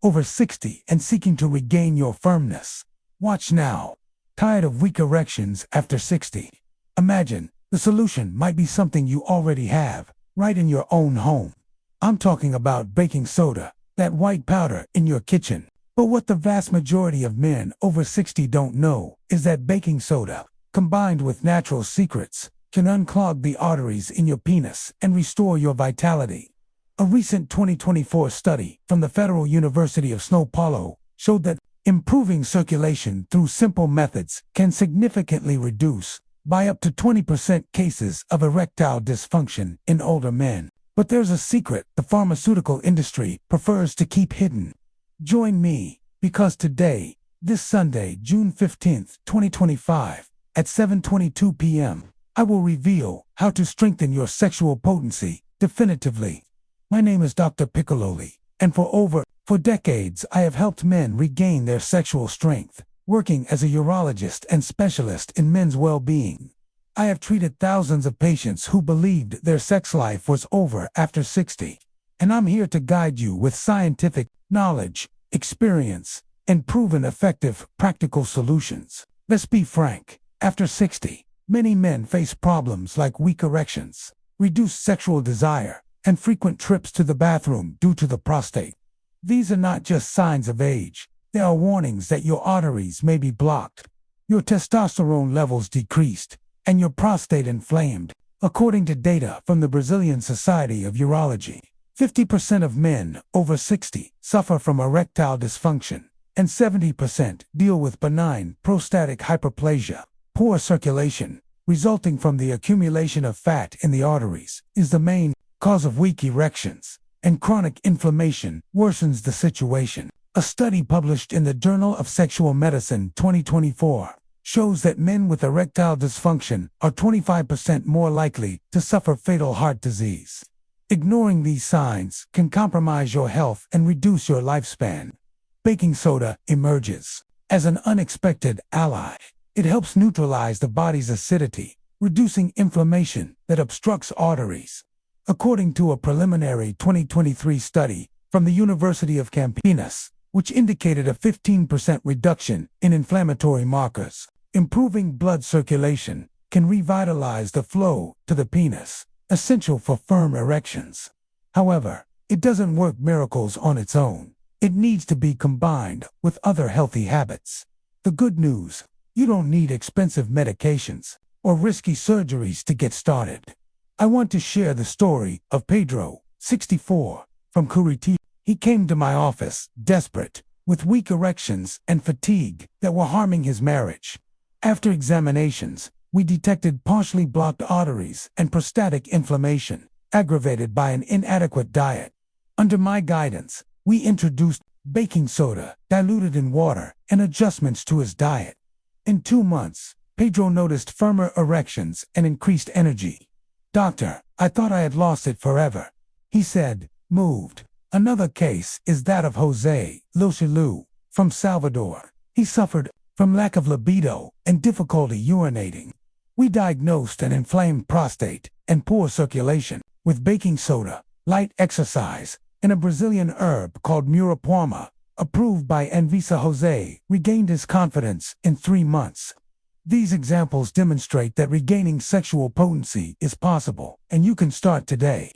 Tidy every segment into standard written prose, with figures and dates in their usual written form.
over 60 and seeking to regain your firmness. Watch now. Tired of weak erections after 60? Imagine the solution might be something you already have, right in your own home. I'm talking about baking soda, that white powder in your kitchen. But what the vast majority of men over 60 don't know is that baking soda, combined with natural secrets, can unclog the arteries in your penis and restore your vitality. A recent 2024 study from the Federal University of São Paulo showed that improving circulation through simple methods can significantly reduce, by up to 20%, cases of erectile dysfunction in older men. But there's a secret the pharmaceutical industry prefers to keep hidden. Join me, because today, this Sunday, June 15th, 2025, at 7:22 p.m., I will reveal how to strengthen your sexual potency definitively. My name is Dr. Piccololi, and for decades I have helped men regain their sexual strength, working as a urologist and specialist in men's well-being. I have treated thousands of patients who believed their sex life was over after 60, and I'm here to guide you with scientific knowledge, experience, and proven effective practical solutions. Let's be frank, after 60, many men face problems like weak erections, reduced sexual desire, and frequent trips to the bathroom due to the prostate. These are not just signs of age, they are warnings that your arteries may be blocked, your testosterone levels decreased, and your prostate inflamed. According to data from the Brazilian Society of Urology, 50% of men over 60 suffer from erectile dysfunction, and 70% deal with benign prostatic hyperplasia. Poor circulation, resulting from the accumulation of fat in the arteries, is the main cause of weak erections, and chronic inflammation worsens the situation. A study published in the Journal of Sexual Medicine 2024 shows that men with erectile dysfunction are 25% more likely to suffer fatal heart disease. Ignoring these signs can compromise your health and reduce your lifespan. Baking soda emerges as an unexpected ally. It helps neutralize the body's acidity, reducing inflammation that obstructs arteries. According to a preliminary 2023 study from the University of Campinas, which indicated a 15% reduction in inflammatory markers, improving blood circulation can revitalize the flow to the penis, essential for firm erections. However, it doesn't work miracles on its own. It needs to be combined with other healthy habits. The good news: you don't need expensive medications or risky surgeries to get started. I want to share the story of Pedro, 64, from Curitiba. He came to my office, desperate, with weak erections and fatigue that were harming his marriage. After examinations, we detected partially blocked arteries and prostatic inflammation, aggravated by an inadequate diet. Under my guidance, we introduced baking soda, diluted in water, and adjustments to his diet. In 2 months, Pedro noticed firmer erections and increased energy. "Doctor, I thought I had lost it forever," he said, moved. Another case is that of Jose Lucilu from Salvador. He suffered from lack of libido and difficulty urinating. We diagnosed an inflamed prostate and poor circulation. With baking soda, light exercise, and a Brazilian herb called Murapuama, approved by Anvisa, Jose regained his confidence in 3 months. These examples demonstrate that regaining sexual potency is possible, and you can start today.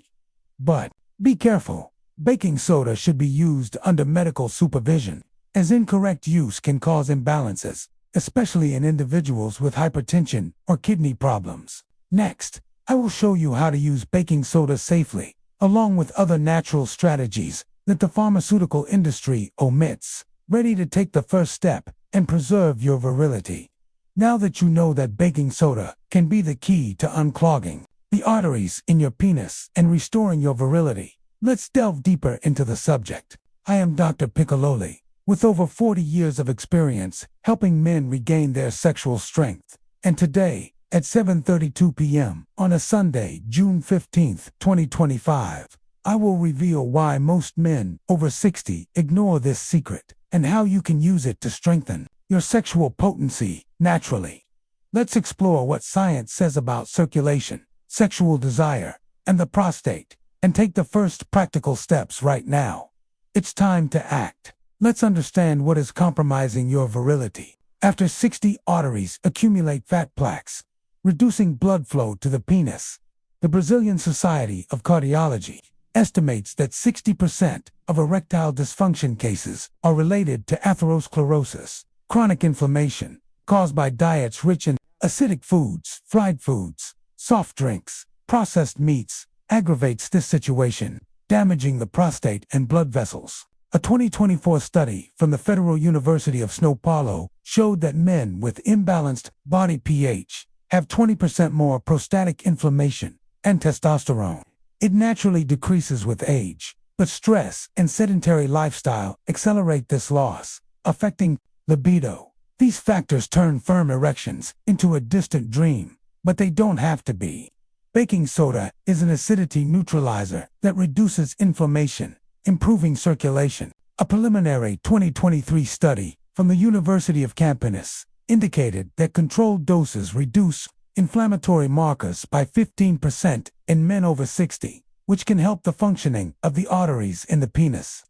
But be careful. Baking soda should be used under medical supervision, as incorrect use can cause imbalances, especially in individuals with hypertension or kidney problems. Next, I will show you how to use baking soda safely, along with other natural strategies that the pharmaceutical industry omits, ready to take the first step and preserve your virility. Now that you know that baking soda can be the key to unclogging the arteries in your penis and restoring your virility, let's delve deeper into the subject. I am Dr. Piccololi, with over 40 years of experience helping men regain their sexual strength. And today, at 7:32 p.m. on a Sunday, June 15th, 2025, I will reveal why most men over 60 ignore this secret and how you can use it to strengthen your sexual potency naturally. Let's explore what science says about circulation, sexual desire, and the prostate, and take the first practical steps right now. It's time to act. Let's understand what is compromising your virility. After 60, arteries accumulate fat plaques, reducing blood flow to the penis. The Brazilian Society of Cardiology estimates that 60% of erectile dysfunction cases are related to atherosclerosis, chronic inflammation caused by diets rich in acidic foods, fried foods, soft drinks, processed meats, aggravates this situation, damaging the prostate and blood vessels. A 2024 study from the Federal University of São Paulo showed that men with imbalanced body pH have 20% more prostatic inflammation and testosterone. It naturally decreases with age, but stress and sedentary lifestyle accelerate this loss, affecting libido. These factors turn firm erections into a distant dream, but they don't have to be. Baking soda is an acidity neutralizer that reduces inflammation, improving circulation. A preliminary 2023 study from the University of Campinas indicated that controlled doses reduce inflammatory markers by 15% in men over 60, which can help the functioning of the arteries in the penis.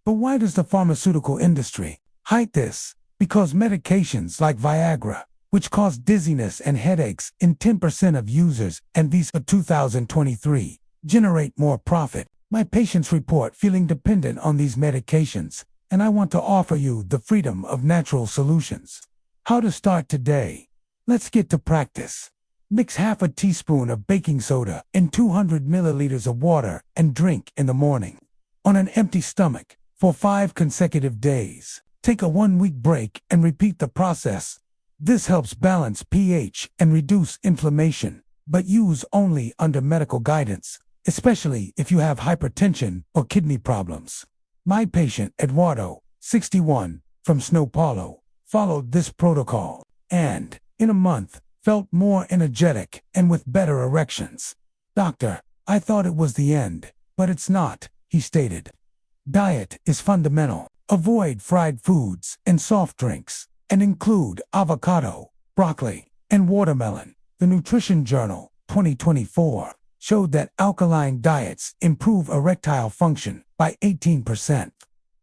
But why does the pharmaceutical industry hide this? Because medications like Viagra, which cause dizziness and headaches in 10% of users, and these of 2023, generate more profit. My patients report feeling dependent on these medications, and I want to offer you the freedom of natural solutions. How to start today? Let's get to practice. Mix half a teaspoon of baking soda in 200 milliliters of water and drink in the morning. On an empty stomach, for 5 consecutive days. Take a 1-week break and repeat the process. This helps balance pH and reduce inflammation, but use only under medical guidance, especially if you have hypertension or kidney problems. My patient, Eduardo, 61, from São Paulo, followed this protocol, and, in a month, felt more energetic and with better erections. Doctor, I thought it was the end, but it's not, he stated. Diet is fundamental. Avoid fried foods and soft drinks, and include avocado, broccoli, and watermelon. The Nutrition Journal, 2024, showed that alkaline diets improve erectile function by 18%.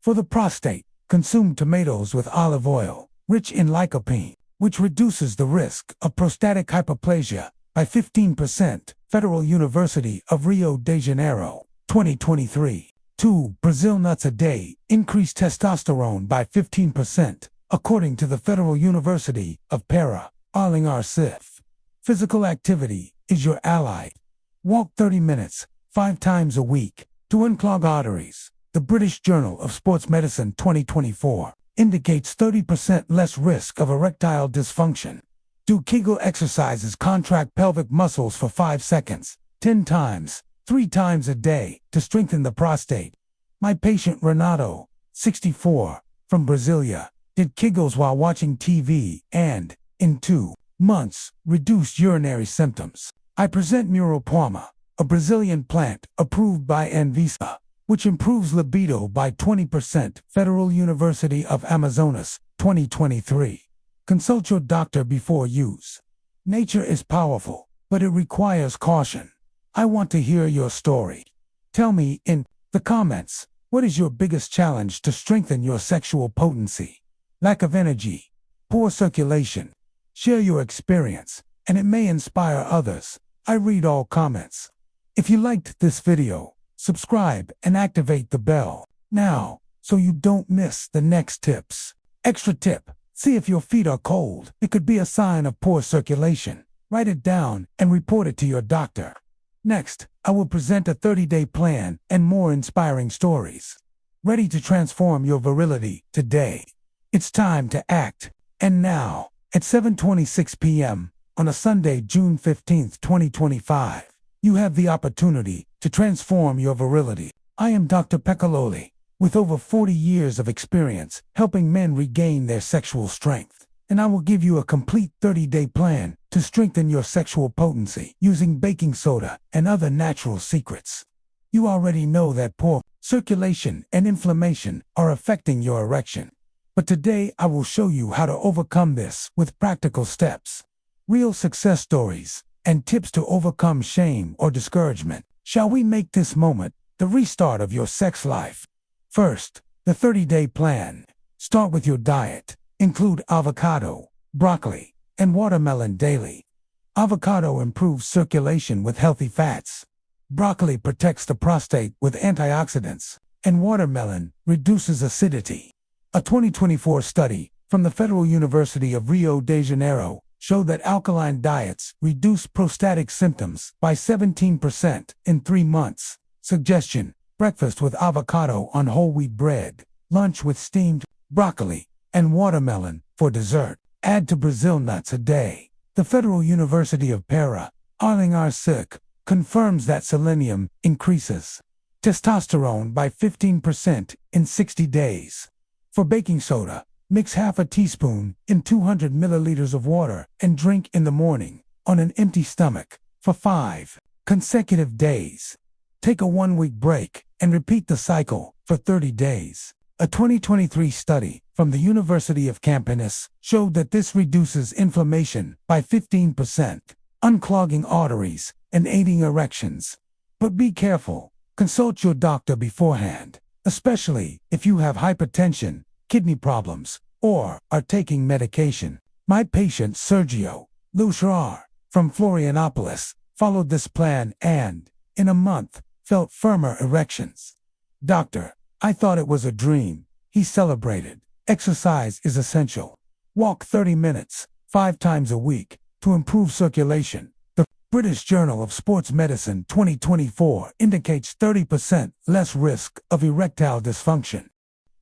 For the prostate, consume tomatoes with olive oil, rich in lycopene, which reduces the risk of prostatic hyperplasia by 15%. Federal University of Rio de Janeiro, 2023. 2 Brazil nuts a day increase testosterone by 15%, according to the Federal University of Para, Arlingar-Sif. Physical activity is your ally. Walk 30 minutes, 5 times a week, to unclog arteries. The British Journal of Sports Medicine 2024 indicates 30% less risk of erectile dysfunction. Do Kegel exercises, contract pelvic muscles for 5 seconds, 10 times, 3 times a day to strengthen the prostate. My patient Renato, 64, from Brasilia, did Kegels while watching TV and, in 2 months, reduced urinary symptoms. I present Muropalma, a Brazilian plant approved by Anvisa, which improves libido by 20%. Federal University of Amazonas, 2023. Consult your doctor before use. Nature is powerful, but it requires caution. I want to hear your story. Tell me in the comments, what is your biggest challenge to strengthen your sexual potency? Lack of energy, poor circulation. Share your experience, and it may inspire others. I read all comments. If you liked this video, subscribe and activate the bell now so you don't miss the next tips. Extra tip, see if your feet are cold. It could be a sign of poor circulation. Write it down and report it to your doctor. Next, I will present a 30-day plan and more inspiring stories. Ready to transform your virility today? It's time to act. And now, at 7:26 p.m., on a Sunday, June 15, 2025, you have the opportunity to transform your virility. I am Dr. Pecololi, with over 40 years of experience helping men regain their sexual strength. And I will give you a complete 30-day plan to strengthen your sexual potency using baking soda and other natural secrets. You already know that poor circulation and inflammation are affecting your erection. But today I will show you how to overcome this with practical steps, real success stories, and tips to overcome shame or discouragement. Shall we make this moment the restart of your sex life? First, The 30-day plan. Start with your diet. Include avocado, broccoli, and watermelon daily. Avocado improves circulation with healthy fats. Broccoli protects the prostate with antioxidants, and watermelon reduces acidity. A 2024 study from the Federal University of Rio de Janeiro showed that alkaline diets reduce prostatic symptoms by 17% in 3 months. Suggestion: breakfast with avocado on whole wheat bread, lunch with steamed broccoli and watermelon for dessert. Add to Brazil nuts a day. The Federal University of Para, Arling-Arsic, confirms that selenium increases testosterone by 15% in 60 days. For baking soda, mix half a teaspoon in 200 milliliters of water and drink in the morning on an empty stomach for 5 consecutive days. Take a 1-week break and repeat the cycle for 30 days. A 2023 study from the University of Campinas showed that this reduces inflammation by 15%, unclogging arteries and aiding erections. But be careful. Consult your doctor beforehand, especially if you have hypertension, kidney problems, or are taking medication. My patient Sergio Luchar from Florianopolis followed this plan and, in a month, felt firmer erections. "Doctor, I thought it was a dream," he celebrated. "Exercise is essential. Walk 30 minutes, 5 times a week, to improve circulation." The British Journal of Sports Medicine 2024 indicates 30% less risk of erectile dysfunction.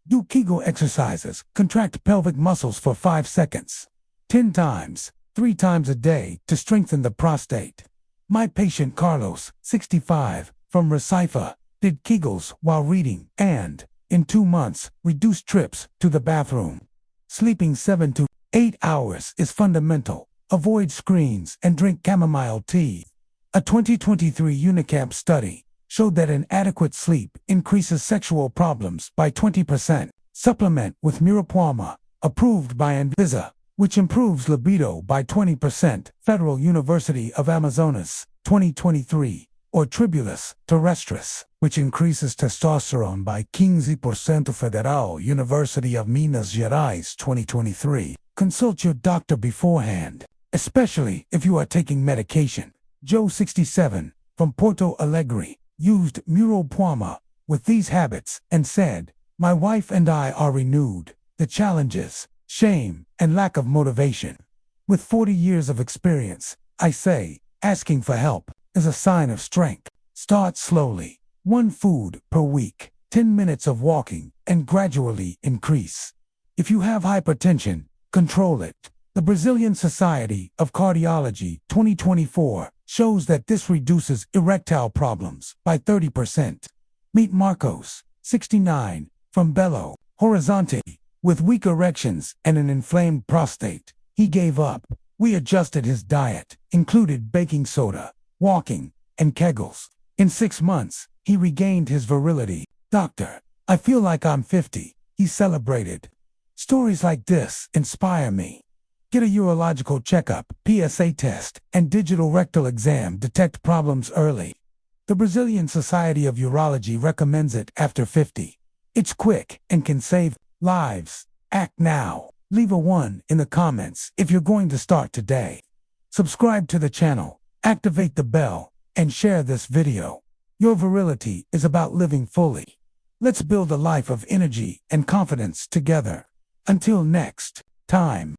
Do Kegel exercises. Contract pelvic muscles for 5 seconds. 10 times, 3 times a day to strengthen the prostate. My patient Carlos, 65, from Recife, did Kegels while reading and, in 2 months, reduced trips to the bathroom. Sleeping 7 to 8 hours is fundamental. Avoid screens and drink chamomile tea. A 2023 Unicamp study showed that inadequate sleep increases sexual problems by 20%. Supplement with Miropoama, approved by Anvisa, which improves libido by 20%. Federal University of Amazonas, 2023. Or Tribulus terrestris, which increases testosterone by 15%. Federal University of Minas Gerais, 2023. Consult your doctor beforehand, especially if you are taking medication. Joe, 67, from Porto Alegre, used Miropoama with these habits and said, "My wife and I are renewed. The challenges, shame, and lack of motivation. With 40 years of experience, I say, asking for help is a sign of strength. Start slowly. 1 food per week, 10 minutes of walking, and gradually increase. If you have hypertension, control it." The Brazilian Society of Cardiology 2024 shows that this reduces erectile problems by 30%. Meet Marcos, 69, from Belo Horizonte, with weak erections and an inflamed prostate. He gave up. We adjusted his diet, included baking soda, walking, and Kegels. In 6 months, he regained his virility. "Doctor, I feel like I'm 50, he celebrated. Stories like this inspire me. Get a urological checkup, PSA test, and digital rectal exam detect problems early. The Brazilian Society of Urology recommends it after 50. It's quick and can save lives. Act now. Leave a 1 in the comments if you're going to start today. Subscribe to the channel, activate the bell, and share this video. Your virility is about living fully. Let's build a life of energy and confidence together. Until next time.